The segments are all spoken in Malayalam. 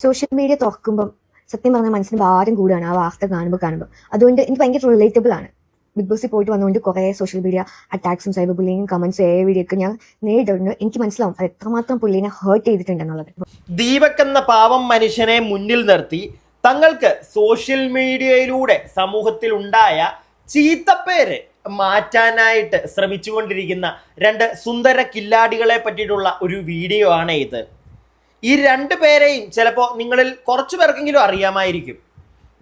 സോഷ്യൽ മീഡിയ തുറക്കുമ്പം സത്യം പറഞ്ഞാൽ മനസ്സിന് ഭാരം കൂടുകയാണ് ആ വാർത്ത കാണുമ്പോൾ. അതുകൊണ്ട് എനിക്ക് ഭയങ്കര റിലേറ്റബിൾ ആണ്. ബിഗ് ബോസിൽ പോയിട്ട് വന്നുകൊണ്ട് കുറേ സോഷ്യൽ മീഡിയ അറ്റാക്സും സൈബർ ബുള്ളിങ്ങും കമന്റ്സും വീഡിയോ ഒക്കെ ഞാൻ നേരിടുന്നു. എനിക്ക് മനസ്സിലാവും അത് എത്രമാത്രം പുള്ളിനെ ഹേർട്ട് ചെയ്തിട്ടുണ്ടെന്നുള്ളത്. ദീപക് എന്ന പാവം മനുഷ്യനെ മുന്നിൽ നിർത്തി തങ്ങൾക്ക് സോഷ്യൽ മീഡിയയിലൂടെ സമൂഹത്തിൽ ഉണ്ടായ ചീത്തപ്പേര് മാറ്റാനായിട്ട് ശ്രമിച്ചുകൊണ്ടിരിക്കുന്ന രണ്ട് സുന്ദര കില്ലാടികളെ പറ്റിയിട്ടുള്ള ഒരു വീഡിയോ ആണ് ഇത്. ഈ രണ്ടു പേരെയും ചിലപ്പോൾ നിങ്ങളിൽ കുറച്ചു പേർക്കെങ്കിലും അറിയാമായിരിക്കും.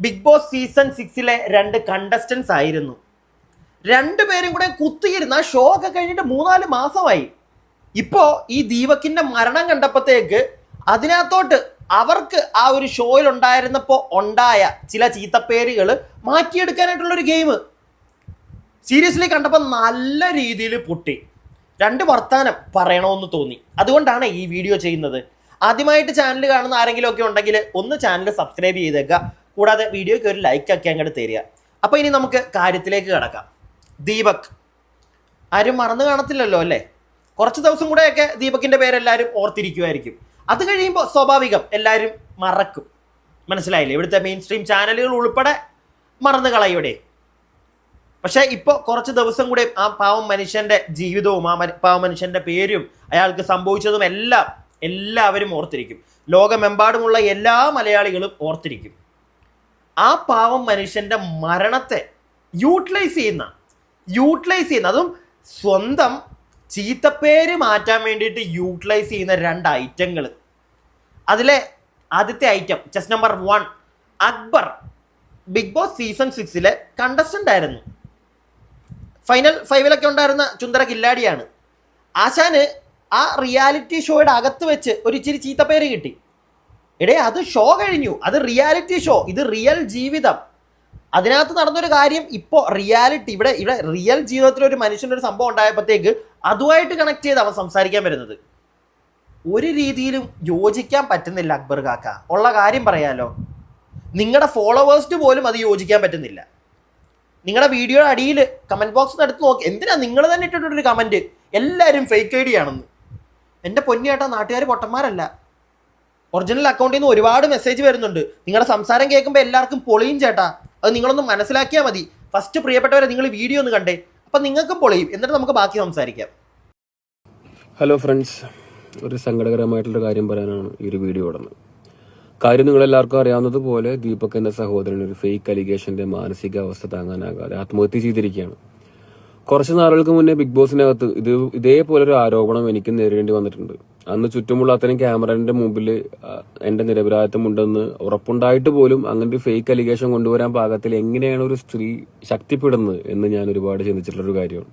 ബിഗ് ബോസ് സീസൺ 6 രണ്ട് കണ്ടസ്റ്റൻസ് ആയിരുന്നു. രണ്ടുപേരും കൂടെ കുത്തിയിരുന്ന ഷോ ഒക്കെ കഴിഞ്ഞിട്ട് 3-4 മാസമായി. ഇപ്പോൾ ഈ ദീപകിന്റെ മരണം കണ്ടപ്പോഴത്തേക്ക് അതിനകത്തോട്ട് അവർക്ക് ആ ഒരു ഷോയിൽ ഉണ്ടായിരുന്നപ്പോൾ ഉണ്ടായ ചില ചീത്തപ്പേരുകൾ മാറ്റിയെടുക്കാനായിട്ടുള്ളൊരു ഗെയിം സീരിയസ്ലി കണ്ടപ്പോൾ നല്ല രീതിയിൽ പൊട്ടി. രണ്ട് വർത്താനം പറയണമെന്ന് തോന്നി. അതുകൊണ്ടാണ് ഈ വീഡിയോ ചെയ്യുന്നത്. ആദ്യമായിട്ട് ചാനൽ കാണുന്ന ആരെങ്കിലും ഒക്കെ ഉണ്ടെങ്കിൽ ഒന്ന് ചാനൽ സബ്സ്ക്രൈബ് ചെയ്തേക്കുക. കൂടാതെ വീഡിയോയ്ക്ക് ഒരു ലൈക്ക് ഒക്കെ അങ്ങോട്ട് തരിക. അപ്പോൾ ഇനി നമുക്ക് കാര്യത്തിലേക്ക് കിടക്കാം. ദീപക് ആരും മറന്നു കാണത്തില്ലല്ലോ അല്ലേ? കുറച്ച് ദിവസം കൂടെയൊക്കെ ദീപകിൻ്റെ പേരെല്ലാവരും ഓർത്തിരിക്കുമായിരിക്കും. അത് കഴിയുമ്പോൾ സ്വാഭാവികം എല്ലാവരും മറക്കും. മനസ്സിലായില്ലേ? ഇവിടുത്തെ മെയിൻ സ്ട്രീം ചാനലുകൾ ഉൾപ്പെടെ മറന്നു കളയുടെ. പക്ഷേ ഇപ്പോൾ കുറച്ച് ദിവസം കൂടെ ആ പാവം മനുഷ്യൻ്റെ ജീവിതവും ആ പാവം മനുഷ്യൻ്റെ പേരും അയാൾക്ക് സംഭവിച്ചതും എല്ലാവരും ഓർത്തിരിക്കും. ലോകമെമ്പാടുമുള്ള എല്ലാ മലയാളികളും ഓർത്തിരിക്കും. ആ പാവം മനുഷ്യൻ്റെ മരണത്തെ യൂട്ടിലൈസ് ചെയ്യുന്ന അതും സ്വന്തം ചീത്തപ്പേര് മാറ്റാൻ വേണ്ടിയിട്ട് യൂട്ടിലൈസ് ചെയ്യുന്ന രണ്ട് ഐറ്റങ്ങൾ. അതിലെ ആദ്യത്തെ item chess number 1 Akbar big boss season 6 contestant ആയിരുന്നു. ഫൈനൽ 5 ഉണ്ടായിരുന്ന ചുന്ദര കില്ലാടിയാണ്. ആശാന് ആ റിയാലിറ്റി ഷോയുടെ അകത്ത് വെച്ച് ഒരു ഇച്ചിരി ചീത്തപ്പേര് കിട്ടി. അത് ഷോ കഴിഞ്ഞു, അത് റിയാലിറ്റി ഷോ, ഇത് റിയൽ ജീവിതം. അതിനകത്ത് നടന്നൊരു കാര്യം ഇപ്പോൾ റിയാലിറ്റി ഇവിടെ റിയൽ ജീവിതത്തിൽ ഒരു മനുഷ്യനൊരു സംഭവം ഉണ്ടായപ്പോഴത്തേക്ക് അതുമായിട്ട് കണക്ട് ചെയ്ത് അവൻ സംസാരിക്കാൻ വരുന്നത്. ഒരു രീതിയിലും യോജിക്കാൻ പറ്റുന്നില്ല അക്ബർ കാക്ക. ഉള്ള കാര്യം പറയാലോ, നിങ്ങളുടെ ഫോളോവേഴ്സിന് പോലും അത് യോജിക്കാൻ പറ്റുന്നില്ല. നിങ്ങളുടെ വീഡിയോയുടെ അടിയിൽ കമൻറ്റ് ബോക്സിൽ എടുത്ത് നോക്കി, എന്തിനാ നിങ്ങൾ തന്നെ ഇട്ടിട്ടൊരു കമൻറ്റ് എല്ലാവരും ഫേക്ക് ഐ ഡി ആണെന്ന്. എൻ്റെ പൊന്നിയേട്ടാ, നാട്ടുകാർ പൊട്ടന്മാരല്ല. ഒറിജിനൽ അക്കൗണ്ടിൽ നിന്ന് ഒരുപാട് മെസ്സേജ് വരുന്നുണ്ട്. നിങ്ങളുടെ സംസാരം കേൾക്കുമ്പോൾ എല്ലാവർക്കും പൊളിയും ചേട്ടാ. അത് നിങ്ങളൊന്ന് മനസ്സിലാക്കിയാൽ മതി. ഫസ്റ്റ് പ്രിയപ്പെട്ടവരെ നിങ്ങൾ വീഡിയോ ഒന്ന് കണ്ടേ, അപ്പം നിങ്ങൾക്കും പൊളിയും. എന്നിട്ട് നമുക്ക് ബാക്കി സംസാരിക്കാം. ഹലോ ഫ്രണ്ട്സ്, ഒരു സങ്കടകരമായിട്ടുള്ള കാര്യം പറയാനാണ് ഈ ഒരു വീഡിയോ ഇടുന്നത്. കാര്യം നിങ്ങളെല്ലാവർക്കും അറിയാവുന്നതുപോലെ ദീപക് എന്ന സഹോദരൻ ഒരു ഫേക്ക് അലിഗേഷന്റെ മാനസികാവസ്ഥ താങ്ങാനാകാതെ ആത്മഹത്യ ചെയ്തിരിക്കുകയാണ്. കുറച്ച് നാളുകൾക്ക് മുന്നേ ബിഗ് ബോസിനകത്ത് ഇതേപോലൊരു ആരോപണം എനിക്ക് നേരിടേണ്ടി വന്നിട്ടുണ്ട്. അന്ന് ചുറ്റുമുള്ള അത്തരം ക്യാമറയുടെ മുമ്പിൽ എന്റെ നിരപരാധിത്വമുണ്ടെന്ന് ഉറപ്പുണ്ടായിട്ട് പോലും അങ്ങനെ ഒരു ഫേക്ക് അലിഗേഷൻ കൊണ്ടുവരാൻ പാകത്തിൽ എങ്ങനെയാണ് ഒരു സ്ത്രീ ശക്തിപ്പെടുന്നത് എന്ന് ഞാൻ ഒരുപാട് ചിന്തിച്ചിട്ടുള്ളൊരു കാര്യമാണ്.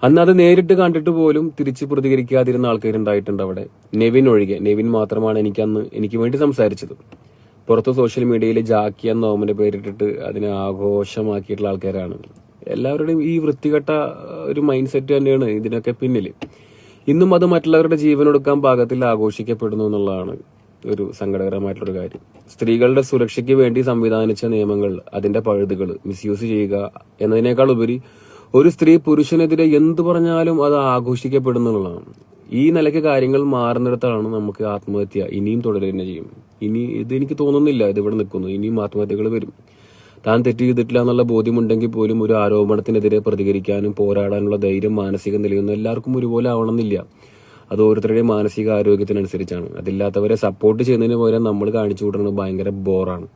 അന്ന് അത് നേരിട്ട് കണ്ടിട്ട് പോലും തിരിച്ച് പ്രതികരിക്കാതിരുന്ന ആൾക്കാരുണ്ടായിട്ടുണ്ട് അവിടെ. നെവിൻ ഒഴികെ. നെവിൻ മാത്രമാണ് എനിക്ക് വേണ്ടി സംസാരിച്ചത്. പുറത്ത് സോഷ്യൽ മീഡിയയിൽ ജാക്കി എന്ന ഓമന്റെ പേരിട്ടിട്ട് അതിനെ ആഘോഷമാക്കിയിട്ടുള്ള ആൾക്കാരാണ്. എല്ലാവരുടെയും ഈ വൃത്തികെട്ട ഒരു മൈൻഡ് സെറ്റ് തന്നെയാണ് ഇതിനൊക്കെ പിന്നിൽ. ഇന്നും അത് മറ്റുള്ളവരുടെ ജീവനൊടുക്കാൻ പാകത്തിൽ ആഘോഷിക്കപ്പെടുന്നു എന്നുള്ളതാണ് ഒരു സങ്കടകരമായിട്ടുള്ളൊരു കാര്യം. സ്ത്രീകളുടെ സുരക്ഷയ്ക്ക് വേണ്ടി സംവിധാനിച്ച നിയമങ്ങൾ, അതിന്റെ പഴുതുകൾ മിസ്യൂസ് ചെയ്യുക എന്നതിനേക്കാൾ ഉപരി ഒരു സ്ത്രീ പുരുഷനെതിരെ എന്ത് പറഞ്ഞാലും അത് ആഘോഷിക്കപ്പെടുന്നുള്ളതാണ്. ഈ നിലയ്ക്ക് കാര്യങ്ങൾ മാറുന്നിടത്താണ് നമുക്ക് ആത്മഹത്യ ഇനിയും തുടരുക ചെയ്യും. ഇത് എനിക്ക് തോന്നുന്നില്ല ഇതിവിടെ നിൽക്കുന്നു. ഇനിയും ആത്മഹത്യകൾ വരും. താൻ തെറ്റ് ചെയ്തിട്ടില്ല എന്നുള്ള ബോധ്യമുണ്ടെങ്കിൽ പോലും ഒരു ആരോപണത്തിനെതിരെ പ്രതികരിക്കാനും പോരാടാനുള്ള ധൈര്യം, മാനസിക നിലയൊന്നും എല്ലാവർക്കും ഒരുപോലെ ആവണമെന്നില്ല. അത് ഓരോരുത്തരുടെയും മാനസിക ആരോഗ്യത്തിനനുസരിച്ചാണ്. അതില്ലാത്തവരെ സപ്പോർട്ട് ചെയ്യുന്നതിന് പകരം നമ്മൾ കാണിച്ചു വിടുന്നത് ഭയങ്കര ബോറാണ്.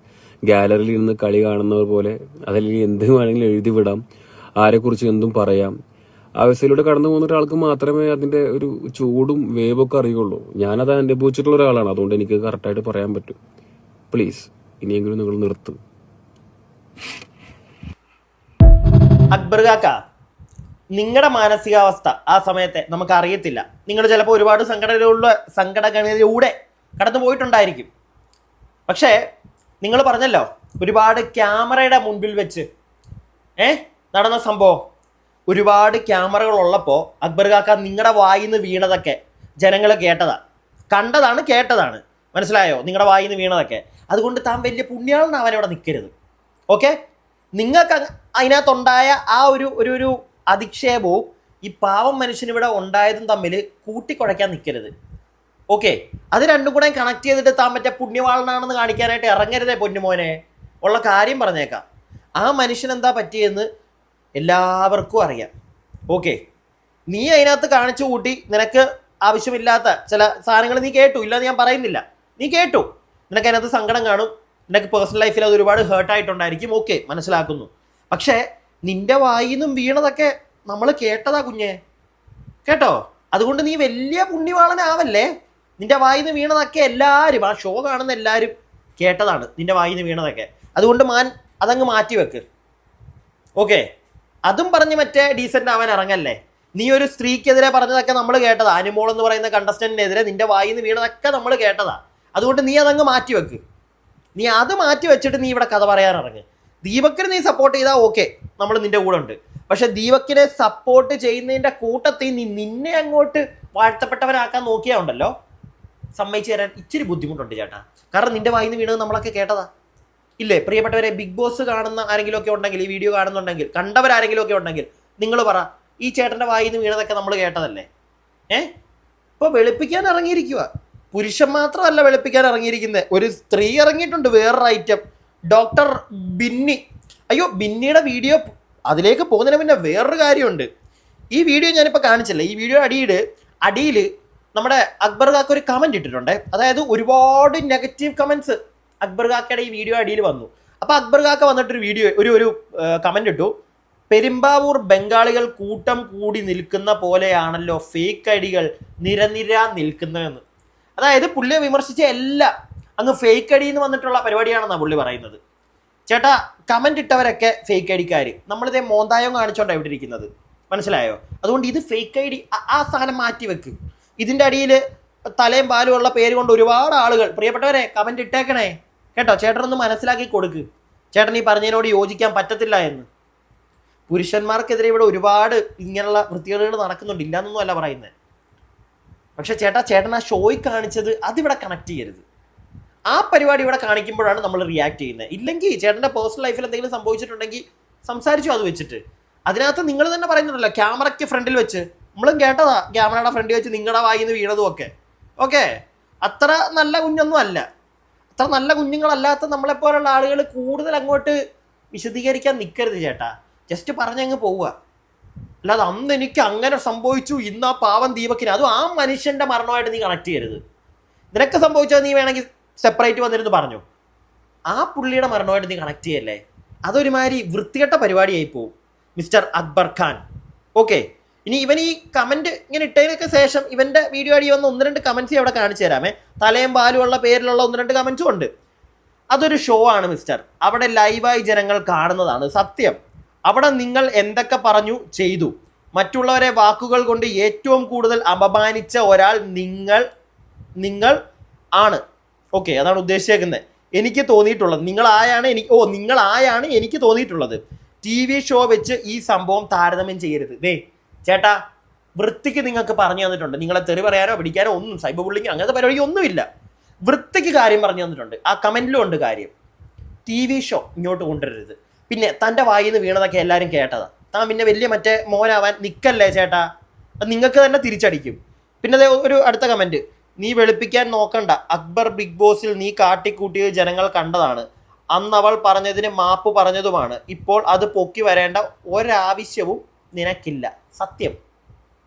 ഗാലറിയിൽ നിന്ന് കളി കാണുന്നവർ പോലെ അതല്ലെങ്കിൽ എന്ത് വേണമെങ്കിലും എഴുതി വിടാം, ആരെക്കുറിച്ച് എന്തും പറയാം. അവസ്ഥയിലൂടെ കടന്നു പോകുന്ന ഒരാൾക്ക് മാത്രമേ അതിന്റെ ഒരു ചൂടും വേവൊക്കെ അറിയുള്ളൂ. ഞാനത് അനുഭവിച്ചിട്ടുള്ള ഒരാളാണ്. അതുകൊണ്ട് എനിക്ക് കറക്റ്റായിട്ട് പറയാൻ പറ്റും. പ്ലീസ് ഇനിയെങ്കിലും നിങ്ങൾ നിർത്തും. അക്ബർ കാക്ക, നിങ്ങളുടെ മാനസികാവസ്ഥ ആ സമയത്തെ നമുക്ക് അറിയത്തില്ല. നിങ്ങൾ ചിലപ്പോൾ ഒരുപാട് സങ്കടങ്ങളിലൂടെ കടന്നു പോയിട്ടുണ്ടായിരിക്കും. പക്ഷേ നിങ്ങൾ പറഞ്ഞല്ലോ ഒരുപാട് ക്യാമറയുടെ മുൻപിൽ വെച്ച് നടന്ന സംഭവം. ഒരുപാട് ക്യാമറകൾ ഉള്ളപ്പോൾ അക്ബർ കാക്ക നിങ്ങളുടെ വായിന്ന് വീണതൊക്കെ ജനങ്ങൾ കേട്ടതാണ്. മനസ്സിലായോ? നിങ്ങളുടെ വായിന്ന് വീണതൊക്കെ. അതുകൊണ്ട് താൻ വലിയ പുണ്യാളെന്ന് അവനവിടെ നിൽക്കരുത്. ഓക്കെ, നിങ്ങൾക്ക് അതിനകത്തുണ്ടായ ആ ഒരു അധിക്ഷേപവും ഈ പാവം മനുഷ്യനിവിടെ ഉണ്ടായതും തമ്മിൽ കൂട്ടിക്കുഴയ്ക്കാൻ നിൽക്കരുത്. ഓക്കെ, അത് രണ്ടും കൂടെ കണക്ട് ചെയ്തിട്ട് താൻ മറ്റേ പുണ്യവാളനാണെന്ന് കാണിക്കാനായിട്ട് ഇറങ്ങരുതേ പൊന്നുമോനെ. ഉള്ള കാര്യം പറഞ്ഞേക്കാം. ആ മനുഷ്യൻ എന്താ പറ്റിയെന്ന് എല്ലാവർക്കും അറിയാം. ഓക്കെ, നീ അതിനകത്ത് കാണിച്ചു കൂട്ടി നിനക്ക് ആവശ്യമില്ലാത്ത ചില സാധനങ്ങൾ നീ കേട്ടു, ഇല്ലെന്ന് ഞാൻ പറയുന്നില്ല, നീ കേട്ടു, നിനക്ക് അതിനകത്ത് സങ്കടം കാണും, നിനക്ക് പേഴ്സണൽ ലൈഫിൽ അത് ഒരുപാട് ഹേർട്ടായിട്ടുണ്ടായിരിക്കും. ഓക്കെ, മനസ്സിലാക്കുന്നു. പക്ഷേ നിന്റെ വായിന്നും വീണതൊക്കെ നമ്മൾ കേട്ടതാ കുഞ്ഞെ, കേട്ടോ. അതുകൊണ്ട് നീ വലിയ പുണ്യവാളനാവല്ലേ. നിന്റെ വായിന്ന് വീണതൊക്കെ എല്ലാവരും, ആ ഷോ കാണുന്ന എല്ലാവരും കേട്ടതാണ് നിന്റെ വായിന്ന് വീണതൊക്കെ. അതുകൊണ്ട് അതങ്ങ് മാറ്റി വെക്ക്. ഓക്കെ, അതും പറഞ്ഞ് മറ്റേ ഡീസൻ്റ് ആവാൻ ഇറങ്ങല്ലേ. നീ ഒരു സ്ത്രീക്കെതിരെ പറഞ്ഞതൊക്കെ നമ്മൾ കേട്ടതാ. അനുമോൾ എന്ന് പറയുന്ന കണ്ടസ്റ്റന്റിനെതിരെ നിന്റെ വായിന്ന് വീണതൊക്കെ നമ്മൾ കേട്ടതാ. അതുകൊണ്ട് നീ അതങ്ങ് മാറ്റി വെക്ക്. നീ അത് മാറ്റി വെച്ചിട്ട് നീ ഇവിടെ കഥ പറയാൻ ഇറങ്ങ്. ദീപക്കിന് നീ സപ്പോർട്ട് ചെയ്താൽ ഓക്കെ, നമ്മൾ നിന്റെ കൂടെ ഉണ്ട്. പക്ഷെ ദീപക്കിനെ സപ്പോർട്ട് ചെയ്യുന്നതിൻ്റെ കൂട്ടത്തിൽ നിന്നെ അങ്ങോട്ട് വാഴ്ത്തപ്പെട്ടവനാക്കാൻ നോക്കിയാ ഉണ്ടല്ലോ, സമ്മതിച്ചു തരാൻ ഇച്ചിരി ബുദ്ധിമുട്ടുണ്ട് ചേട്ടാ. കാരണം നിന്റെ വായിന്ന് വീണത് നമ്മളൊക്കെ കേട്ടതാ. ഇല്ലേ പ്രിയപ്പെട്ടവരെ? ബിഗ് ബോസ് കാണുന്ന ആരെങ്കിലും ഒക്കെ ഉണ്ടെങ്കിൽ, ഈ വീഡിയോ കാണുന്നുണ്ടെങ്കിൽ, കണ്ടവരാരെങ്കിലും ഒക്കെ ഉണ്ടെങ്കിൽ നിങ്ങൾ പറ, ഈ ചേട്ടൻ്റെ വായിന്ന് വീണതൊക്കെ നമ്മൾ കേട്ടതല്ലേ? ഇപ്പോൾ വെളുപ്പിക്കാൻ ഇറങ്ങിയിരിക്കുക. പുരുഷൻ മാത്രമല്ല വെളുപ്പിക്കാൻ ഇറങ്ങിയിരിക്കുന്നത്, ഒരു സ്ത്രീ ഇറങ്ങിയിട്ടുണ്ട്, വേറൊരു ഐറ്റം. ഡോക്ടർ ബിന്നി. അയ്യോ, ബിന്നിയുടെ വീഡിയോ അതിലേക്ക് പോകുന്നതിന് മുന്നേ വേറൊരു കാര്യമുണ്ട്. ഈ വീഡിയോ ഞാനിപ്പോൾ കാണിച്ചില്ല. ഈ വീഡിയോ അടിയിൽ നമ്മുടെ അക്ബർ കാക്ക ഒരു കമൻറ്റ് ഇട്ടിട്ടുണ്ട്. അതായത് ഒരുപാട് നെഗറ്റീവ് കമൻറ്റ്സ് അക്ബർ കാക്കയുടെ ഈ വീഡിയോ അടിയിൽ വന്നു. അപ്പോൾ അക്ബർ കാക്ക വന്നിട്ടൊരു വീഡിയോ ഒരു കമൻറ്റ് ഇട്ടു. പെരുമ്പാവൂർ ബംഗാളികൾ കൂട്ടം കൂടി നിൽക്കുന്ന പോലെയാണല്ലോ ഫേക്ക് ഐഡികൾ നിരനിര നിൽക്കുന്നതെന്ന്. അതായത് പുള്ളിയെ വിമർശിച്ച എല്ലാം അങ്ങ് ഫേക്ക് ഐഡി എന്ന് വന്നിട്ടുള്ള പരിപാടിയാണെന്നാണ് പുള്ളി പറയുന്നത്. ചേട്ടാ, കമൻറ്റ് ഇട്ടവരൊക്കെ ഫേക്ക് ഐഡിക്കാർ. നമ്മളിതേ മോന്തായം കാണിച്ചോണ്ടാണ് ഇവിടെ ഇരിക്കുന്നത്, മനസ്സിലായോ? അതുകൊണ്ട് ഇത് ഫേക്ക് ഐഡി, ആ സാധനം മാറ്റി വെക്ക്. ഇതിൻ്റെ അടിയിൽ തലയും പാലും ഉള്ള പേര് കൊണ്ട് ഒരുപാട് ആളുകൾ, പ്രിയപ്പെട്ടവരെ, കമൻറ്റ് ഇട്ടേക്കണേ കേട്ടോ. ചേട്ടനൊന്ന് മനസ്സിലാക്കി കൊടുക്ക്, ചേട്ടൻ ഈ പറഞ്ഞതിനോട് യോജിക്കാൻ പറ്റത്തില്ല എന്ന്. പുരുഷന്മാർക്കെതിരെ ഇവിടെ ഒരുപാട് ഇങ്ങനെയുള്ള വൃത്തികേടുകൾ നടക്കുന്നുണ്ട്, ഇല്ലാന്നൊന്നും അല്ല പറയുന്നത്. പക്ഷെ ചേട്ടൻ ആ ഷോയിൽ കാണിച്ചത് അതിവിടെ കണക്ട് ചെയ്യരുത്. ആ പരിപാടി ഇവിടെ കാണിക്കുമ്പോഴാണ് നമ്മൾ റിയാക്ട് ചെയ്യുന്നത്. ഇല്ലെങ്കിൽ ചേട്ടൻ്റെ പേഴ്സണൽ ലൈഫിൽ എന്തെങ്കിലും സംഭവിച്ചിട്ടുണ്ടെങ്കിൽ സംസാരിച്ചു അത് വെച്ചിട്ട്. അതിനകത്ത് നിങ്ങൾ തന്നെ പറയുന്നുണ്ടല്ലോ, ക്യാമറയ്ക്ക് ഫ്രണ്ടിൽ വെച്ച്, നമ്മളും കേട്ടതാ, ക്യാമറയുടെ ഫ്രണ്ടിൽ വെച്ച് നിങ്ങളുടെ വായിന്ന് വീണതും ഒക്കെ. ഓക്കെ, അത്ര നല്ല കുഞ്ഞൊന്നും അല്ല. അത്ര നല്ല കുഞ്ഞുങ്ങളല്ലാത്ത നമ്മളെപ്പോലുള്ള ആളുകൾ കൂടുതൽ അങ്ങോട്ട് വിശദീകരിക്കാൻ നിൽക്കരുത് ചേട്ടാ. ജസ്റ്റ് പറഞ്ഞങ്ങ് പോവുക. അല്ലാതെ അന്ന് എനിക്ക് അങ്ങനെ സംഭവിച്ചു, ഇന്ന് ആ പാവം ദീപക്കിന്, അതും ആ മനുഷ്യൻ്റെ മരണമായിട്ട് നീ കണക്ട് ചെയ്യരുത്. നിനക്ക് സംഭവിച്ചത് നീ വേണമെങ്കിൽ സെപ്പറേറ്റ് വന്നിരുന്ന് പറഞ്ഞു. ആ പുള്ളിയുടെ മരണമായിട്ട് നീ കണക്ട് ചെയ്യല്ലേ. അതൊരുമാതിരി വൃത്തികെട്ട പരിപാടിയായി പോവും മിസ്റ്റർ അക്ബർ ഖാൻ. ഓക്കെ, ഇനി ഇവൻ ഈ കമൻറ്റ് ഇങ്ങനെ ഇട്ടതിനൊക്കെ ശേഷം ഇവൻ്റെ വീഡിയോ അടി വന്ന 1-2 കമൻറ്റ്സ് അവിടെ കാണിച്ചു തരാമേ. തലയും പാലും ഉള്ള പേരിലുള്ള 1-2 കമൻറ്റ്സും ഉണ്ട്. അതൊരു ഷോ ആണ് മിസ്റ്റർ. അവിടെ ലൈവായി ജനങ്ങൾ കാണുന്നതാണ് സത്യം. അവിടെ നിങ്ങൾ എന്തൊക്കെ പറഞ്ഞു ചെയ്തു, മറ്റുള്ളവരെ വാക്കുകൾ കൊണ്ട് ഏറ്റവും കൂടുതൽ അപമാനിച്ച ഒരാൾ നിങ്ങൾ ആണ്. ഓക്കെ, അതാണ് ഉദ്ദേശിച്ചേക്കുന്നത്. എനിക്ക് തോന്നിയിട്ടുള്ളത് നിങ്ങളായാണ് എനിക്ക് തോന്നിയിട്ടുള്ളത്. TV ഷോ വെച്ച് ഈ സംഭവം താരതമ്യം ചെയ്യരുത്. ചേട്ടാ, വൃത്തിക്ക് നിങ്ങൾക്ക് പറഞ്ഞു തന്നിട്ടുണ്ട്. നിങ്ങളെ തെറി പറയാനോ പിടിക്കാനോ ഒന്നും, സൈബർ ബുള്ളിങ് അങ്ങനത്തെ പരിപാടി ഒന്നുമില്ല. വൃത്തിക്ക് കാര്യം പറഞ്ഞു തന്നിട്ടുണ്ട്. ആ കമൻറ്റിലും ഉണ്ട് കാര്യം. TV ഷോ ഇങ്ങോട്ട് കൊണ്ടുവരരുത്. പിന്നെ തൻ്റെ വായിൽ നിന്ന് വീണതൊക്കെ എല്ലാവരും കേട്ടതാ. താൻ പിന്നെ വലിയ മറ്റേ മോനാവാൻ നിൽക്കല്ലേ ചേട്ടാ, അത് നിങ്ങൾക്ക് തന്നെ തിരിച്ചടിക്കും. പിന്നെ ഒരു അടുത്ത കമൻറ്റ്, നീ വെളുപ്പിക്കാൻ നോക്കണ്ട, അക്ബർ ബിഗ് ബോസിൽ നീ കാട്ടിക്കൂട്ടിയത് ജനങ്ങൾ കണ്ടതാണ്. അന്ന് അവൾ പറഞ്ഞതിന് മാപ്പ് പറഞ്ഞതുമാണ്. ഇപ്പോൾ അത് പൊക്കി വരേണ്ട ഒരാവശ്യവും നിനക്കില്ല. സത്യം.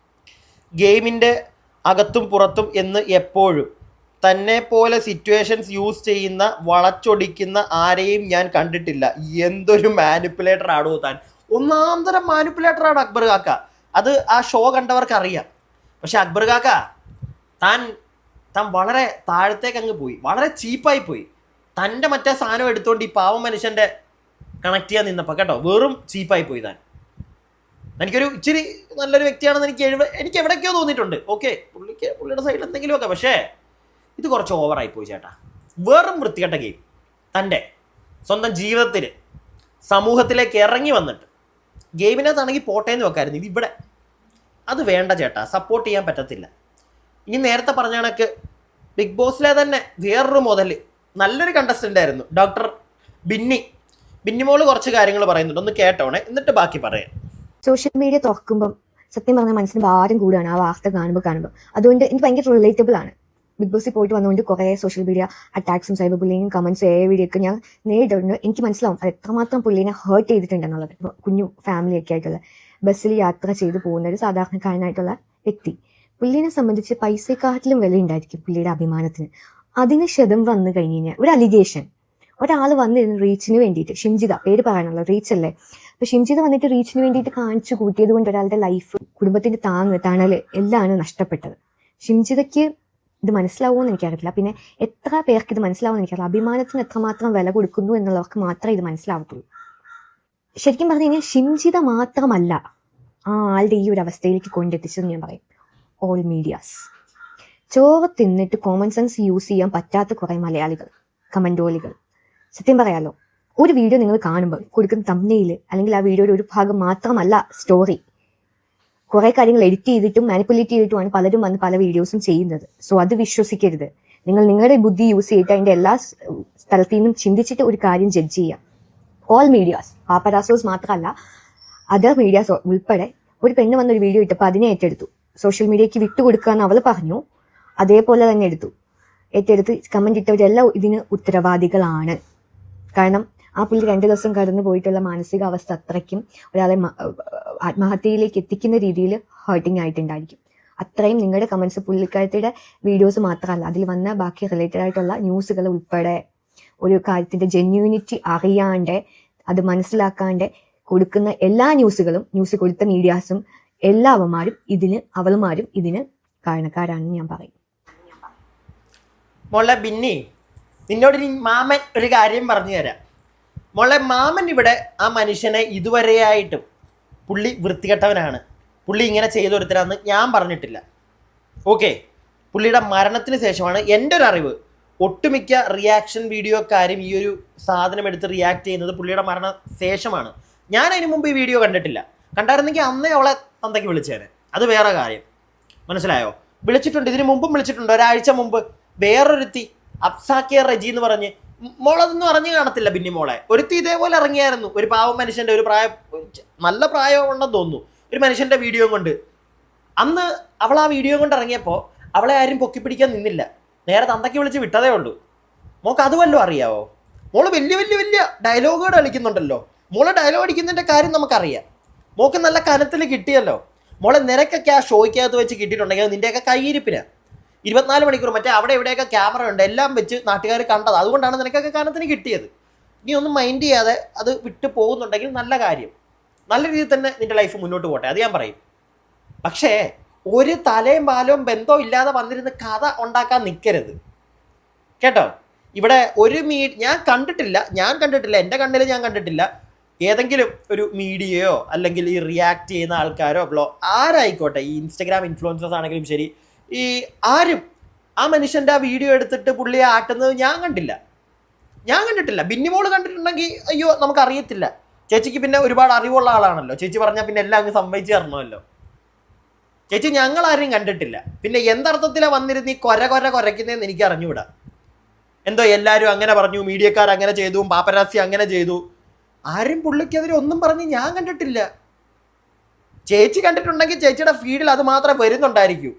ഗെയിമിൻ്റെ അകത്തും പുറത്തും എന്ന് എപ്പോഴും തന്നെ പോലെ സിറ്റുവേഷൻസ് യൂസ് ചെയ്യുന്ന, വളച്ചൊടിക്കുന്ന ആരെയും ഞാൻ കണ്ടിട്ടില്ല. എന്തൊരു മാനിപ്പുലേറ്റർ ആണോ താൻ. ഒന്നാന്തരം മാനിപ്പുലേറ്ററാണ് അക്ബർ കാക്ക. അത് ആ ഷോ കണ്ടവർക്ക് അറിയാം. പക്ഷെ അക്ബർ കാക്ക, താൻ വളരെ താഴത്തേക്ക് അങ്ങ് പോയി, വളരെ ചീപ്പായി പോയി. തൻ്റെ മറ്റേ സാധനം എടുത്തുകൊണ്ട് ഈ പാവം മനുഷ്യൻ്റെ കണക്ട് ചെയ്യാൻ നിന്നപ്പോൾ കേട്ടോ, വെറും ചീപ്പായി പോയി താൻ. എനിക്കൊരു ഇച്ചിരി നല്ലൊരു വ്യക്തിയാണെന്ന് എനിക്ക് എവിടേക്കോ തോന്നിയിട്ടുണ്ട്. ഓക്കെ, പുള്ളിയുടെ സൈഡിൽ എന്തെങ്കിലുമൊക്കെ, പക്ഷേ ഇത് കുറച്ച് ഓവറായി പോയി ചേട്ടാ. വെറും വൃത്തികെട്ട ഗെയിം. തൻ്റെ സ്വന്തം ജീവിതത്തിൽ സമൂഹത്തിലേക്ക് ഇറങ്ങി വന്നിട്ട് ഗെയിമിനകത്താണെങ്കിൽ പോട്ടേന്ന് വെക്കായിരുന്നു. ഇതിവിടെ അത് വേണ്ട ചേട്ടാ, സപ്പോർട്ട് ചെയ്യാൻ പറ്റത്തില്ല. ഇനി നേരത്തെ പറഞ്ഞ കണക്ക് ബിഗ് ബോസിലെ തന്നെ വേറൊരു മുതൽ നല്ലൊരു കണ്ടസ്റ്റൻ്റ് ആയിരുന്നു ഡോക്ടർ ബിന്നിമോള് കുറച്ച് കാര്യങ്ങൾ പറയുന്നുണ്ട്, ഒന്ന് കേട്ടോണേ, എന്നിട്ട് ബാക്കി പറയാം. സോഷ്യൽ മീഡിയ തുറക്കുമ്പം സത്യം പറഞ്ഞാൽ മനസ്സിന് ഭാരം കൂടുകയാണ് ആ വാർത്ത കാണുമ്പോൾ. അതുകൊണ്ട് എനിക്ക് ഭയങ്കര റിലേറ്റബിൾ ആണ് ബിഗ് ബോസിൽ പോയിട്ട് വന്നുകൊണ്ട് കുറേ സോഷ്യൽ മീഡിയ അറ്റാക്സും സൈബർ ബുള്ളിങ്ങും കമന്റ്സും വീഡിയോ ഒക്കെ ഞാൻ നേരിട്ടുണ്ട്. എനിക്ക് മനസ്സിലാവും അത് എത്രമാത്രം പുള്ളിനെ ഹേർട്ട് ചെയ്തിട്ടുണ്ടെന്നുള്ളത്. ഇപ്പോൾ കുഞ്ഞു ഫാമിലിയൊക്കെ ആയിട്ടുള്ള ബസ്സിൽ യാത്ര ചെയ്ത് പോകുന്ന ഒരു സാധാരണക്കാരനായിട്ടുള്ള വ്യക്തി, പുള്ളിനെ സംബന്ധിച്ച് പൈസക്കാട്ടിലും വില ഉണ്ടായിരിക്കും പുള്ളിയുടെ അഭിമാനത്തിന്. അതിന് ക്ഷതം വന്നു കഴിഞ്ഞ് കഴിഞ്ഞാൽ ഒരു അലിഗേഷൻ, ഒരാൾ വന്നിരുന്നു റീച്ചിന് വേണ്ടിയിട്ട്, ഷിംജിത പേര് പറയാനുള്ള റീച്ച് അല്ലേ, അപ്പൊ ഷിംജിത വന്നിട്ട് റീച്ചിന് വേണ്ടിയിട്ട് കാണിച്ചു കൂട്ടിയത് കൊണ്ട് ഒരാളുടെ ലൈഫ്, കുടുംബത്തിന്റെ തണല് എല്ലാം നഷ്ടപ്പെട്ടത്. ഷിംജിതയ്ക്ക് ഇത് മനസ്സിലാവുമെന്ന് എനിക്കറിയില്ല. പിന്നെ എത്ര പേർക്ക് ഇത് മനസ്സിലാവുമെന്ന് എനിക്കറിയില്ല. അഭിമാനത്തിന് എത്രമാത്രം വില കൊടുക്കുന്നു എന്നുള്ളവർക്ക് മാത്രമേ ഇത് മനസ്സിലാവത്തുള്ളൂ. ശരിക്കും പറഞ്ഞു കഴിഞ്ഞാൽ ഷിംജിത മാത്രമല്ല ആ ആളുടെ ഈ ഒരു അവസ്ഥയിലേക്ക് കൊണ്ടെത്തിച്ചതെന്ന് ഞാൻ പറയും. ഓൾ മീഡിയാസ്, ചോറ് തിന്നിട്ട് കോമൺ സെൻസ് യൂസ് ചെയ്യാൻ പറ്റാത്ത കുറെ മലയാളികൾ, കമന്റോളികൾ. സത്യം പറയാലോ, ഒരു വീഡിയോ നിങ്ങൾ കാണുമ്പോൾ കൊടുക്കുന്ന തംബ്നെയിൽ അല്ലെങ്കിൽ ആ വീഡിയോയുടെ ഒരു ഭാഗം മാത്രമല്ല സ്റ്റോറി, കുറെ കാര്യങ്ങൾ എഡിറ്റ് ചെയ്തിട്ടും മാനിപ്പുലേറ്റ് ചെയ്തിട്ടുമാണ് പലരും വന്ന് പല വീഡിയോസും ചെയ്യുന്നത്. സോ അത് വിശ്വസിക്കരുത്. നിങ്ങൾ നിങ്ങളുടെ ബുദ്ധി യൂസ് ചെയ്തിട്ട് അതിന്റെ എല്ലാ സ്ഥലത്തു നിന്നും ചിന്തിച്ചിട്ട് ഒരു കാര്യം ജഡ്ജ് ചെയ്യാം. ഓൾ മീഡിയാസ്, പാപ്പരാസോസ് മാത്രമല്ല അതർ മീഡിയാസ് ഉൾപ്പെടെ, ഒരു പെണ്ണ് വന്നൊരു വീഡിയോ ഇട്ടപ്പോൾ അതിനെ ഏറ്റെടുത്തു, സോഷ്യൽ മീഡിയയ്ക്ക് വിട്ടുകൊടുക്കാന്ന് അവൾ പറഞ്ഞു, അതേപോലെ തന്നെ ഏറ്റെടുത്ത് കമന്റ് ഇട്ടവരെല്ലാം ഇതിന് ഉത്തരവാദികളാണ്. കാരണം ആ പുള്ളി 2 ദിവസം കടന്നു പോയിട്ടുള്ള മാനസികാവസ്ഥ അത്രയ്ക്കും ഒരാളെ ആത്മഹത്യയിലേക്ക് എത്തിക്കുന്ന രീതിയിൽ ഹേർട്ടിങ് ആയിട്ടുണ്ടായിരിക്കും. അത്രയും നിങ്ങളുടെ കമന്റ്സ്, പുള്ളിക്കാരത്തിയുടെ വീഡിയോസ് മാത്രമല്ല അതിൽ വന്ന ബാക്കി റിലേറ്റഡ് ആയിട്ടുള്ള ന്യൂസുകൾ ഉൾപ്പെടെ ഒരു കാര്യത്തിന്റെ ജെന്യൂനിറ്റി അറിയാണ്ട്, അത് മനസ്സിലാക്കാണ്ട് കൊടുക്കുന്ന എല്ലാ ന്യൂസ് കൊടുത്ത മീഡിയാസും അവളുമാരും ഇതിന് കാരണക്കാരാണെന്ന് ഞാൻ പറയും. മോളെ ബിന്നി, നിന്നോട് ഇനി മാമൻ ഒരു കാര്യം പറഞ്ഞു തരാം. മോളെ, മാമൻ ഇവിടെ ആ മനുഷ്യനെ ഇതുവരെയായിട്ടും പുള്ളി വൃത്തികെട്ടവനാണ്, പുള്ളി ഇങ്ങനെ ചെയ്തൊരുത്തരാന്ന് ഞാൻ പറഞ്ഞിട്ടില്ല. ഓക്കെ, പുള്ളിയുടെ മരണത്തിന് ശേഷമാണ് എൻ്റെ ഒരു അറിവ് ഒട്ടുമിക്ക റിയാക്ഷൻ വീഡിയോക്കാരും ഈ ഒരു സാധനം എടുത്ത് റിയാക്ട് ചെയ്യുന്നത് പുള്ളിയുടെ മരണ ശേഷമാണ്. ഞാൻ അതിന് മുമ്പ് ഈ വീഡിയോ കണ്ടിട്ടില്ല. കണ്ടായിരുന്നെങ്കിൽ അന്നേ അവളെ തന്തയ്ക്ക് വിളിച്ചേനെ, അത് വേറെ കാര്യം. മനസ്സിലായോ? വിളിച്ചിട്ടുണ്ട്, ഇതിന് മുമ്പും വിളിച്ചിട്ടുണ്ട്. ഒരാഴ്ച മുമ്പ് വേറൊരുത്തി അബ്സാക്കിയ റജി എന്ന് പറഞ്ഞ്, മോളതെന്ന് പറഞ്ഞു കാണത്തില്ല ബിന്നി മോളെ, ഒരുത്തി ഇതേപോലെ ഇറങ്ങിയായിരുന്നു. ഒരു പാവം മനുഷ്യൻ്റെ, ഒരു നല്ല പ്രായമുണ്ടെന്ന് തോന്നുന്നു, ഒരു മനുഷ്യൻ്റെ വീഡിയോ കൊണ്ട്. അന്ന് അവൾ ആ വീഡിയോ കൊണ്ട് ഇറങ്ങിയപ്പോൾ അവളെ ആരും പൊക്കിപ്പിടിക്കാൻ നിന്നില്ല, നേരെ തന്തയ്ക്ക് വിളിച്ച് വിട്ടതേ ഉള്ളൂ. മോൾക്ക് അതുവല്ലോ അറിയാവോ? മോള് വലിയ ഡയലോഗുകൾ കളിക്കുന്നുണ്ടല്ലോ. മോളെ ഡയലോഗ് അടിക്കുന്നതിൻ്റെ കാര്യം നമുക്കറിയാം. മോൾക്ക് നല്ല കനത്തിൽ കിട്ടിയല്ലോ. മോളെ നിനക്കൊക്കെ ആ ഷോയ്ക്കകത്ത് വെച്ച് കിട്ടിയിട്ടുണ്ടെങ്കിൽ നിൻ്റെയൊക്കെ കയ്യിരിപ്പിന് 24 മണിക്കൂർ മറ്റേ അവിടെ ഇവിടെയൊക്കെ ക്യാമറ ഉണ്ട്, എല്ലാം വെച്ച് നാട്ടുകാർ കണ്ടത്. അതുകൊണ്ടാണ് നിനക്കൊക്കെ കനത്തിന് കിട്ടിയത്. നീ ഒന്നും മൈൻഡ് ചെയ്യാതെ അത് വിട്ടു പോകുന്നുണ്ടെങ്കിൽ നല്ല കാര്യം, നല്ല രീതിയിൽ തന്നെ നിൻ്റെ ലൈഫ് മുന്നോട്ട് പോട്ടെ, അത് ഞാൻ പറയും. പക്ഷേ ഒരു തലയും പാലവും ബന്ധവും ഇല്ലാതെ വന്നിരുന്ന് കഥ ഉണ്ടാക്കാൻ നിൽക്കരുത് കേട്ടോ. ഇവിടെ ഒരു ഞാൻ കണ്ടിട്ടില്ല, എൻ്റെ കണ്ണിൽ ഞാൻ കണ്ടിട്ടില്ല ഏതെങ്കിലും ഒരു മീഡിയയോ അല്ലെങ്കിൽ ഈ റിയാക്ട് ചെയ്യുന്ന ആൾക്കാരോ ആരായിക്കോട്ടെ, ഈ ഇൻസ്റ്റഗ്രാം ഇൻഫ്ലുവൻസേഴ്സ് ആണെങ്കിലും ശരി, ഈ ആരും ആ മനുഷ്യൻ്റെ ആ വീഡിയോ എടുത്തിട്ട് പുള്ളിയെ ആട്ടുന്നത് ഞാൻ കണ്ടിട്ടില്ല. ബിന്നിമോള് കണ്ടിട്ടുണ്ടെങ്കിൽ അയ്യോ നമുക്കറിയത്തില്ല. ചേച്ചിക്ക് പിന്നെ ഒരുപാട് അറിവുള്ള ആളാണല്ലോ, ചേച്ചി പറഞ്ഞാൽ പിന്നെ എല്ലാം അങ്ങ് സമ്മതിച്ച് തരണമല്ലോ. ചേച്ചി ഞങ്ങളാരും കണ്ടിട്ടില്ല. പിന്നെ എന്തർത്ഥത്തിലാണ് വന്നിരുന്ന് ഈ കൊരയ്ക്കുന്നതെന്ന് എനിക്ക് അറിഞ്ഞുകൂടാ. എന്തോ എല്ലാവരും അങ്ങനെ പറഞ്ഞു, മീഡിയക്കാർ അങ്ങനെ ചെയ്തു, പാപ്പരാസി അങ്ങനെ ചെയ്തു, ആരും പുള്ളിക്കെതിരെ ഒന്നും പറഞ്ഞ് ഞാൻ കണ്ടിട്ടില്ല. ചേച്ചി കണ്ടിട്ടുണ്ടെങ്കിൽ ചേച്ചിയുടെ ഫീഡിൽ അത് മാത്രമേ വരുന്നുണ്ടായിരിക്കൂ.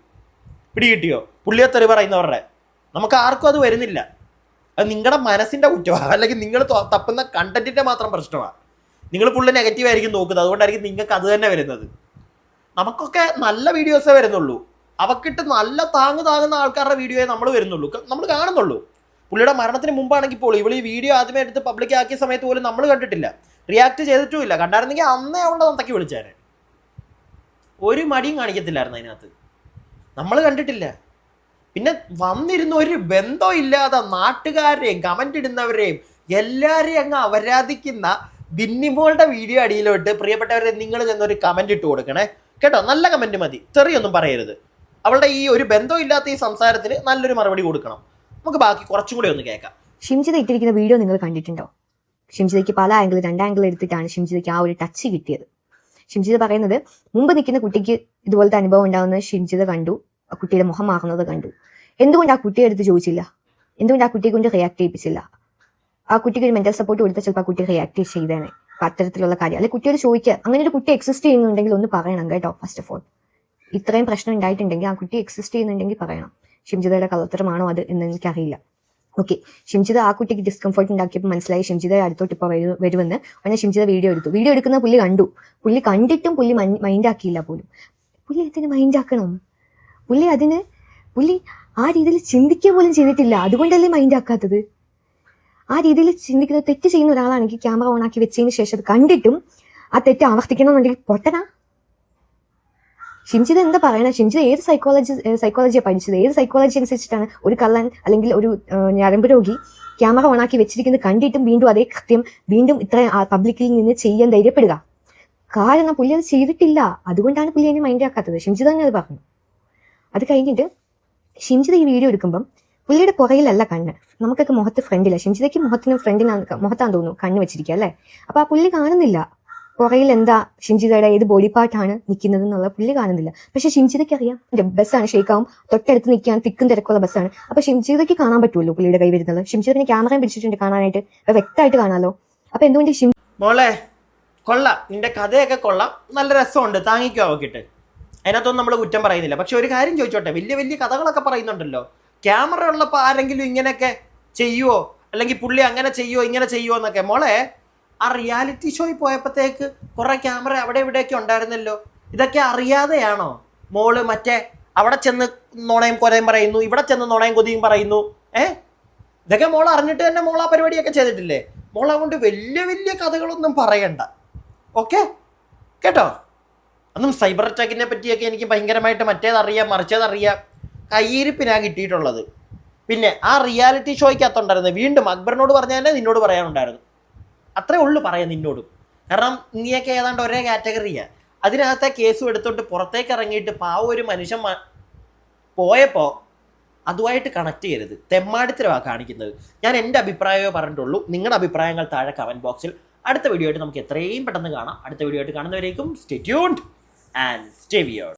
പിടികിട്ടിയോ? പുള്ളിയെ പറയുന്നവരുടെ നമുക്ക് ആർക്കും അത് വരുന്നില്ല. അത് നിങ്ങളുടെ മനസ്സിൻ്റെ കുറ്റമാണ്, അല്ലെങ്കിൽ നിങ്ങൾ തപ്പുന്ന കണ്ടന്റിൻ്റെ മാത്രം പ്രശ്നമാണ്. നിങ്ങൾ ഫുള്ള് നെഗറ്റീവ് ആയിരിക്കും നോക്കുന്നത്, അതുകൊണ്ടായിരിക്കും നിങ്ങൾക്ക് അത് തന്നെ വരുന്നത്. നമുക്കൊക്കെ നല്ല വീഡിയോസേ വരുന്നുള്ളൂ. അവക്കിട്ട് നല്ല താങ്ങുന്ന ആൾക്കാരുടെ വീഡിയോയെ നമ്മൾ കാണുന്നുള്ളൂ. പുള്ളിയുടെ മരണത്തിന് മുമ്പാണെങ്കിൽ പോലും ഇവൾ ഈ വീഡിയോ ആദ്യമേ എടുത്ത് പബ്ലിക് ആക്കിയ സമയത്ത് പോലും നമ്മൾ കണ്ടിട്ടില്ല, റിയാക്ട് ചെയ്തിട്ടുമില്ല. കണ്ടായിരുന്നെങ്കിൽ അന്നേ അവളുടെ തന്തയ്ക്ക് വിളിച്ചേനെ. ഒരു മടിയും കാണിക്കത്തില്ലായിരുന്നു അതിനകത്ത്, നമ്മൾ കണ്ടിട്ടില്ല. പിന്നെ വന്നിരുന്ന ഒരു ബന്ധവും ഇല്ലാതെ നാട്ടുകാരെയും കമന്റ് ഇടുന്നവരെയും എല്ലാവരെയും അങ്ങ് അവരാധിക്കുന്ന ബിന്നിമോളുടെ വീഡിയോ അടിയിലോട്ട് പ്രിയപ്പെട്ടവരെ നിങ്ങൾ ചെന്നൊരു കമന്റ് ഇട്ട് കൊടുക്കണേ കേട്ടോ. നല്ല കമന്റ് മതി, ചെറിയൊന്നും പറയരുത്. അവളുടെ ഈ ഒരു ബന്ധവും ഇല്ലാത്ത ഈ സംസാരത്തിന് നല്ലൊരു മറുപടി കൊടുക്കണം. നമുക്ക് ബാക്കി കുറച്ചും കൂടി ഒന്ന് കേൾക്കാം. ഷിംജിത ഇട്ടിരിക്കുന്ന വീഡിയോ നിങ്ങൾ കണ്ടിട്ടുണ്ടോ? ഷിംജിതയ്ക്ക് പല ആംഗിൾ, 2 ആംഗിൾ എടുത്തിട്ടാണ് ഷിംജിതയ്ക്ക് ആ ഒരു ടച്ച് കിട്ടിയത്. ഷിംജിത പറയുന്നത് മുമ്പ് നിൽക്കുന്ന കുട്ടിക്ക് ഇതുപോലത്തെ അനുഭവം ഉണ്ടാകുന്നത് ഷിംജിത കണ്ടു, ആ കുട്ടിയുടെ മുഖം മാറുന്നത് കണ്ടു. എന്തുകൊണ്ട് ആ കുട്ടിയെ എടുത്ത് ചോദിച്ചില്ല? എന്തുകൊണ്ട് ആ കുട്ടിയെ കൊണ്ട് റിയാക്ട് ചെയ്യിപ്പിച്ചില്ല? ആ കുട്ടിക്ക് ഒരു മെന്റൽ സപ്പോർട്ട് കൊടുത്താൽ ചിലപ്പോൾ ആ കുട്ടി റിയാക്ട് ചെയ്തേനെ. അത്തരത്തിലുള്ള കാര്യം അല്ലെങ്കിൽ കുട്ടിയോട് ചോദിക്കുക, അങ്ങനെ ഒരു കുട്ടി എക്സിസ്റ്റ് ചെയ്യുന്നുണ്ടെങ്കിൽ ഒന്ന് പറയണം കേട്ടോ. ഫസ്റ്റ് ഓഫ് ഓൾ ഇത്രയും പ്രശ്നം ഉണ്ടായിട്ടുണ്ടെങ്കിൽ ആ കുട്ടി എക്സിസ്റ്റ് ചെയ്യുന്നുണ്ടെങ്കിൽ പറയണം. ഷിംജിതയുടെ കള്ളത്തരമാണോ അത് എന്ന് എനിക്കറിയില്ല. ഓക്കെ, ഷിംജിത ആ കുട്ടിക്ക് ഡിസ്കംഫർട്ട് ഉണ്ടാക്കിയപ്പോൾ മനസ്സിലായി ഷിംജിത അടുത്തോട്ട് ഇപ്പോൾ വരുമെന്ന്. ഉടനെ ഷിംജിത വീഡിയോ എടുക്കുന്ന പുള്ളി കണ്ടു. പുള്ളി കണ്ടിട്ടും പുള്ളി മൈൻഡ് ആക്കിയില്ല പോലും. പുള്ളി അതിന് മൈൻഡ് ആക്കണം. പുള്ളി ആ രീതിയിൽ ചിന്തിക്കുക പോലും ചെയ്തിട്ടില്ല. അതുകൊണ്ടല്ലേ മൈൻഡ് ആക്കാത്തത്. ആ രീതിയിൽ ചിന്തിക്കുന്ന തെറ്റ് ചെയ്യുന്ന ഒരാളാണെങ്കിൽ ക്യാമറ ഓൺ ആക്കി വെച്ചതിന് ശേഷം അത് കണ്ടിട്ടും ആ തെറ്റ് ആവർത്തിക്കണമെന്നുണ്ടെങ്കിൽ പൊട്ടനാ. ഷിംജിത എന്താ പറയണ? ഷിംജിത ഏത് സൈക്കോളജിയാണ് പഠിച്ചത്? ഏത് സൈക്കോളജി അനുസരിച്ചിട്ടാണ് ഒരു കള്ളൻ അല്ലെങ്കിൽ ഒരു ഞരമ്പ് രോഗി ക്യാമറ ഓണാക്കി വെച്ചിരിക്കുന്നത് കണ്ടിട്ടും വീണ്ടും അതേ കൃത്യം വീണ്ടും ഇത്ര പബ്ലിക്കിൽ നിന്ന് ചെയ്യാൻ ധൈര്യപ്പെടുക? കാരണം പുള്ളി അത് ചെയ്തിട്ടില്ല. അതുകൊണ്ടാണ് പുള്ളി അതിനെ മൈൻഡ് ആക്കാത്തത്. ഷിംജിത തന്നെ അത് പറഞ്ഞു. അത് കഴിഞ്ഞിട്ട് ഷിംജിത ഈ വീഡിയോ എടുക്കുമ്പം പുള്ളിയുടെ പുറയിലല്ല കണ്ണ്. നമുക്കൊക്കെ മുഖത്ത് ഫ്രണ്ടില്ല. ഷിംജിതയ്ക്ക് മുഖത്താന്ന് തോന്നുന്നു കണ്ണ് വെച്ചിരിക്കുക അല്ലേ. അപ്പൊ ആ പുള്ളി കാണുന്നില്ല പുറയിൽ എന്താ ഷിംജിതയുടെ ഏത് ബോഡി പാർട്ടാണ് നിൽക്കുന്നത് എന്നുള്ള പുള്ളി കാണുന്നില്ല. പക്ഷെ ഷിംജിതയ്ക്ക് അറിയാം ബസ്സാണ് ഷേക്കാവും, തൊട്ടടുത്ത് നിൽക്കാൻ തിക്കും തിരക്കുള്ള ബസ്സാണ്. അപ്പൊ ഷിംജിതയ്ക്ക് കാണാൻ പറ്റുമല്ലോ പുള്ളിയുടെ കൈ വരുന്നത്. ഷിംജിതന് ക്യാമറയും പിടിച്ചിട്ടുണ്ട് കാണാനായിട്ട്, അപ്പൊ വ്യക്തമായിട്ട് കാണാമല്ലോ. അപ്പൊ എന്തുകൊണ്ട് മോളെ കൊള്ളാം, നിന്റെ കഥയൊക്കെ കൊള്ളാം, നല്ല രസമുണ്ട്, താങ്ങിക്കോ അവക്കിട്ട്. അതിനകത്തൊന്നും നമ്മൾ കുറ്റം പറയുന്നില്ല. പക്ഷെ ഒരു കാര്യം ചോദിച്ചോട്ടെ, വലിയ വലിയ കഥകളൊക്കെ പറയുന്നുണ്ടല്ലോ, ക്യാമറ ഉള്ളപ്പോൾ ആരെങ്കിലും ഇങ്ങനെയൊക്കെ ചെയ്യുവോ, അല്ലെങ്കിൽ പുള്ളി അങ്ങനെ ചെയ്യുവോ ഇങ്ങനെ ചെയ്യുവോ എന്നൊക്കെ? മോളെ, ആ റിയാലിറ്റി ഷോയിൽ പോയപ്പോഴത്തേക്ക് കുറെ ക്യാമറ അവിടെ ഇവിടെയൊക്കെ ഉണ്ടായിരുന്നല്ലോ. ഇതൊക്കെ അറിയാതെയാണോ മോള് മറ്റേ അവിടെ ചെന്ന് നുണയും കൊരയും പറയുന്നു, ഇവിടെ ചെന്ന് നുണയും കൊതിയും പറയുന്നു? ഇതൊക്കെ മോൾ അറിഞ്ഞിട്ട് തന്നെ മോൾ ആ പരിപാടിയൊക്കെ ചെയ്തിട്ടില്ലേ? മോൾ അതുകൊണ്ട് വലിയ വലിയ കഥകളൊന്നും പറയണ്ട. ഓക്കെ കേട്ടോ? ഒന്നും സൈബർ അറ്റാക്കിനെ പറ്റിയൊക്കെ എനിക്ക് ഭയങ്കരമായിട്ട് മറ്റേതറിയാം മറിച്ചതറിയാം. കയ്യിരിപ്പിനാ കിട്ടിയിട്ടുള്ളത്. പിന്നെ ആ റിയാലിറ്റി ഷോയ്ക്കകത്തുണ്ടായിരുന്നു, വീണ്ടും അക്ബറിനോട് പറഞ്ഞാൽ തന്നെ നിന്നോട് പറയാനുണ്ടായിരുന്നു. അത്രേ ഉള്ളൂ പറയാം നിന്നോടും. കാരണം നീയൊക്കെ ഏതാണ്ട് ഒരേ കാറ്റഗറിയാണ്. അതിനകത്തെ കേസും എടുത്തോണ്ട് പുറത്തേക്ക് ഇറങ്ങിയിട്ട് പാവ ഒരു മനുഷ്യൻ പോയപ്പോൾ അതുമായിട്ട് കണക്ട് ചെയ്യരുത്. തെമ്മാടിത്തരമാണ് കാണിക്കുന്നത്. ഞാൻ എൻ്റെ അഭിപ്രായമേ പറഞ്ഞിട്ടുള്ളൂ. നിങ്ങളുടെ അഭിപ്രായങ്ങൾ താഴെ കമൻറ്റ് ബോക്സിൽ. അടുത്ത വീഡിയോ ആയിട്ട് നമുക്ക് എത്രയും പെട്ടെന്ന് കാണാം. അടുത്ത വീഡിയോ ആയിട്ട് കാണുന്നവരേക്കും stay tuned and stay weird.